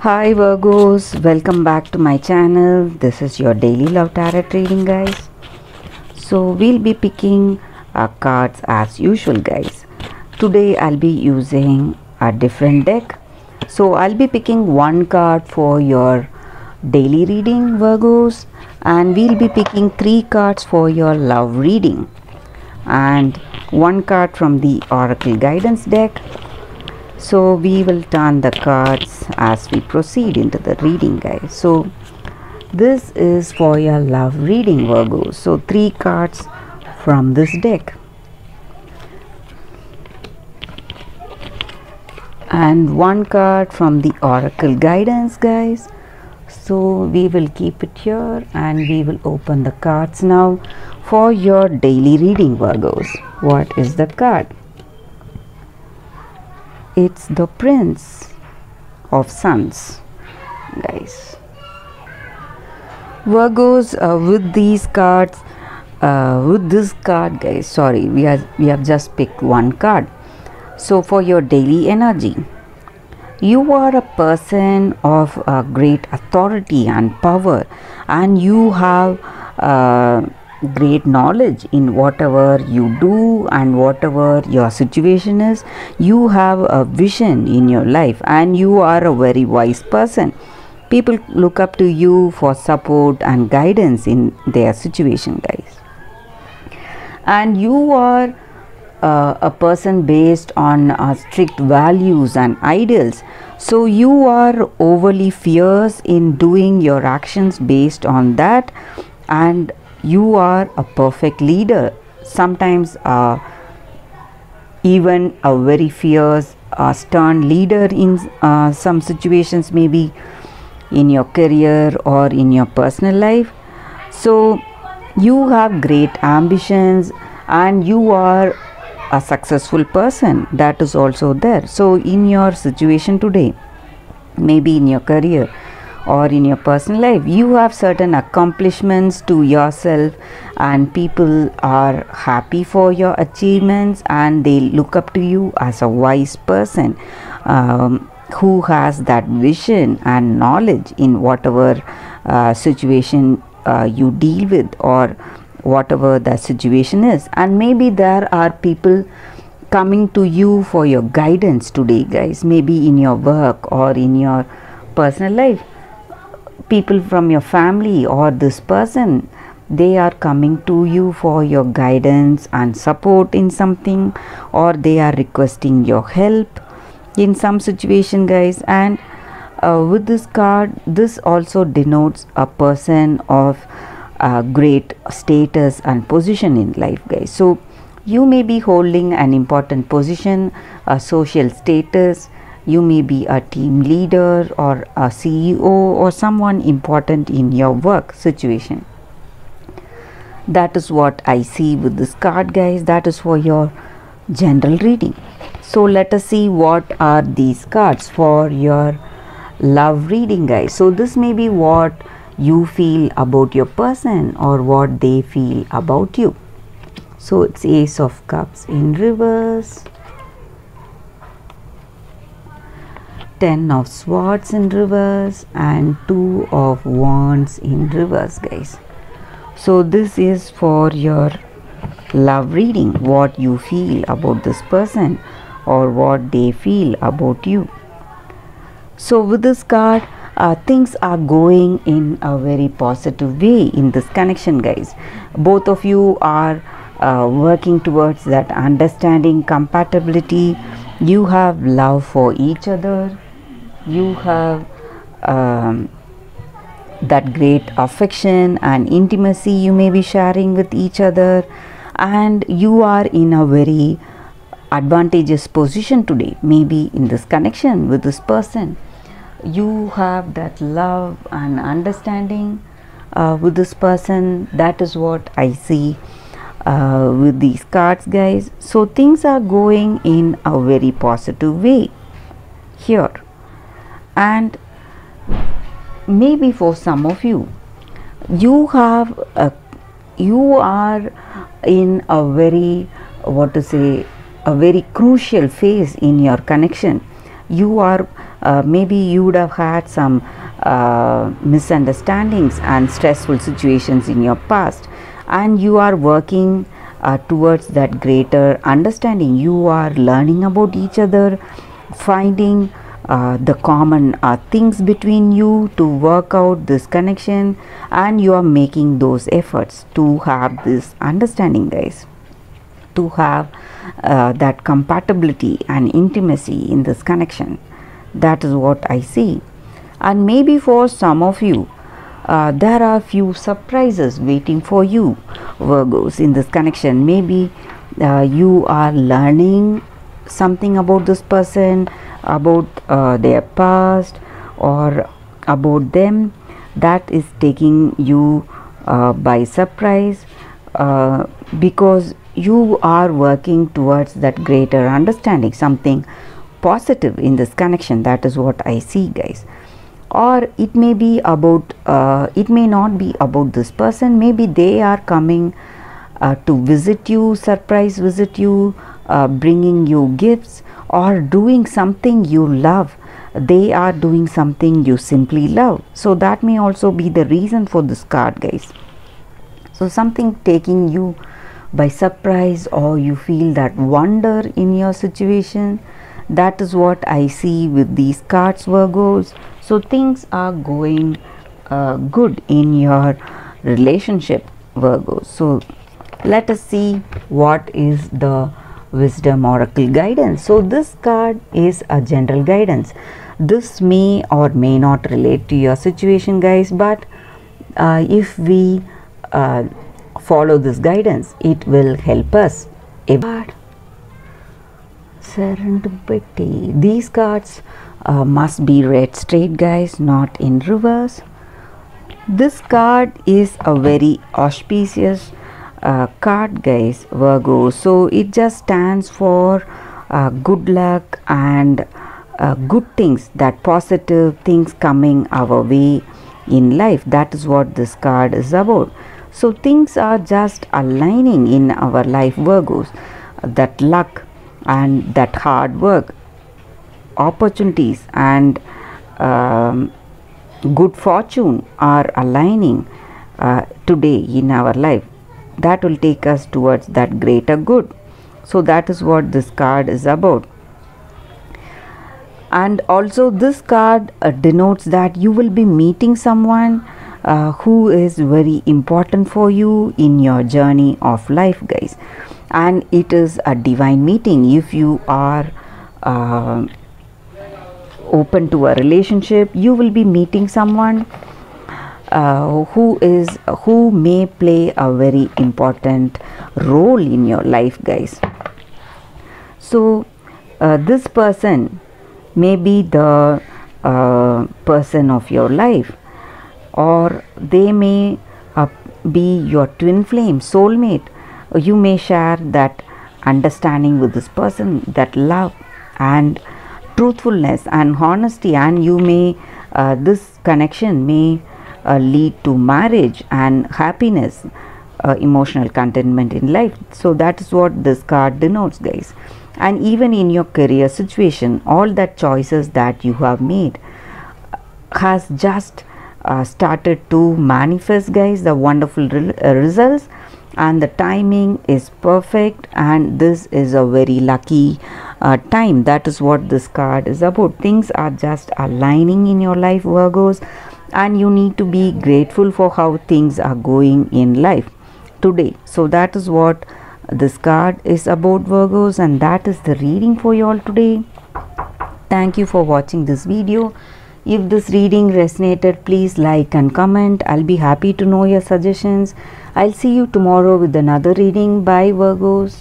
Hi Virgos, welcome back to my channel. This is your daily love tarot reading, guys. So we'll be picking cards as usual, guys. Today I'll be using a different deck. So I'll be picking one card for your daily reading, Virgos, and we'll be picking 3 cards for your love reading and one card from the Oracle Guidance deck. So we will turn the cards as we proceed into the reading, guys. So this is for your love reading, Virgo. So 3 cards from this deck and one card from the Oracle Guidance, guys. So we will keep it here and we will open the cards now for your daily reading, Virgos. What is the card? It's the Prince of Suns, guys. Virgos, with these cards, with this card, guys, sorry, we have just picked one card. So for your daily energy, you are a person of great authority and power, and you have great knowledge in whatever you do and whatever your situation is. You have a vision in your life and you are a very wise person. People look up to you for support and guidance in their situation, guys. And you are a person based on strict values and ideals. So you are overly fierce in doing your actions based on that, and you are a perfect leader, sometimes even a very fierce stern leader in some situations, maybe in your career or in your personal life. So you have great ambitions and you are a successful person, that is also there. So in your situation today, maybe in your career or in your personal life, you have certain accomplishments to yourself and people are happy for your achievements and they look up to you as a wise person who has that vision and knowledge in whatever situation you deal with or whatever the situation is. And maybe there are people coming to you for your guidance today, guys, maybe in your work or in your personal life. People from your family or this person, they are coming to you for your guidance and support in something, or they are requesting your help in some situation, guys. And with this card, this also denotes a person of great status and position in life, guys. So you may be holding an important position, a social status. You may be a team leader or a CEO or someone important in your work situation. That is what I see with this card, guys. That is for your general reading. So let us see what are these cards for your love reading, guys. So this may be what you feel about your person or what they feel about you. So it's Ace of Cups in reverse, 10 of Swords in reverse and 2 of Wands in reverse, guys. So this is for your love reading, what you feel about this person or what they feel about you. So with this card, things are going in a very positive way in this connection, guys. Both of you are working towards that understanding, compatibility. You have love for each other. You have that great affection and intimacy you may be sharing with each other, and you are in a very advantageous position today, maybe in this connection with this person. You have that love and understanding with this person. That is what I see with these cards, guys. So things are going in a very positive way here. And maybe for some of you, you are in a very, a very crucial phase in your connection. You are maybe you would have had some misunderstandings and stressful situations in your past, and you are working towards that greater understanding. You are learning about each other, finding the common things between you to work out this connection, and you are making those efforts to have this understanding, guys, to have that compatibility and intimacy in this connection. That is what I see. And maybe for some of you, there are few surprises waiting for you, Virgos, in this connection. Maybe you are learning something about this person, about their past, or about them, that is taking you by surprise, because you are working towards that greater understanding, something positive in this connection. That is what I see, guys. Or it may be about it may not be about this person. Maybe they are coming to visit you, surprise visit you, bringing you gifts, or doing something you love. They are doing something you simply love. So that may also be the reason for this card, guys. So something taking you by surprise, or you feel that wonder in your situation. That is what I see with these cards, Virgos. So things are going good in your relationship, Virgos. So let us see what is the wisdom oracle guidance. So this card is a general guidance. This may or may not relate to your situation, guys, but if we follow this guidance, it will help us. Serendipity. These cards must be read straight, guys, not in reverse. This card is a very auspicious card, guys, Virgo. So it just stands for good luck and good things, that positive things coming our way in life. That is what this card is about. So things are just aligning in our life, Virgos. That luck and that hard work, opportunities and good fortune are aligning today in our life. That will take us towards that greater good. So that is what this card is about. And also this card denotes that you will be meeting someone who is very important for you in your journey of life, guys. And it is a divine meeting. If you are open to a relationship, you will be meeting someone who may play a very important role in your life, guys. So this person may be the person of your life, or they may be your twin flame, soulmate. You may share that understanding with this person, that love and truthfulness and honesty, and you may this connection may lead to marriage and happiness, emotional contentment in life. So that is what this card denotes, guys. And even in your career situation, all that choices that you have made has just started to manifest, guys, the wonderful results, and the timing is perfect, and this is a very lucky time. That is what this card is about. Things are just aligning in your life, Virgos, and you need to be grateful for how things are going in life today. So that is what this card is about, Virgos, and that is the reading for you all today. Thank you for watching this video. If this reading resonated, please like and comment. I'll be happy to know your suggestions. I'll see you tomorrow with another reading. Bye, Virgos.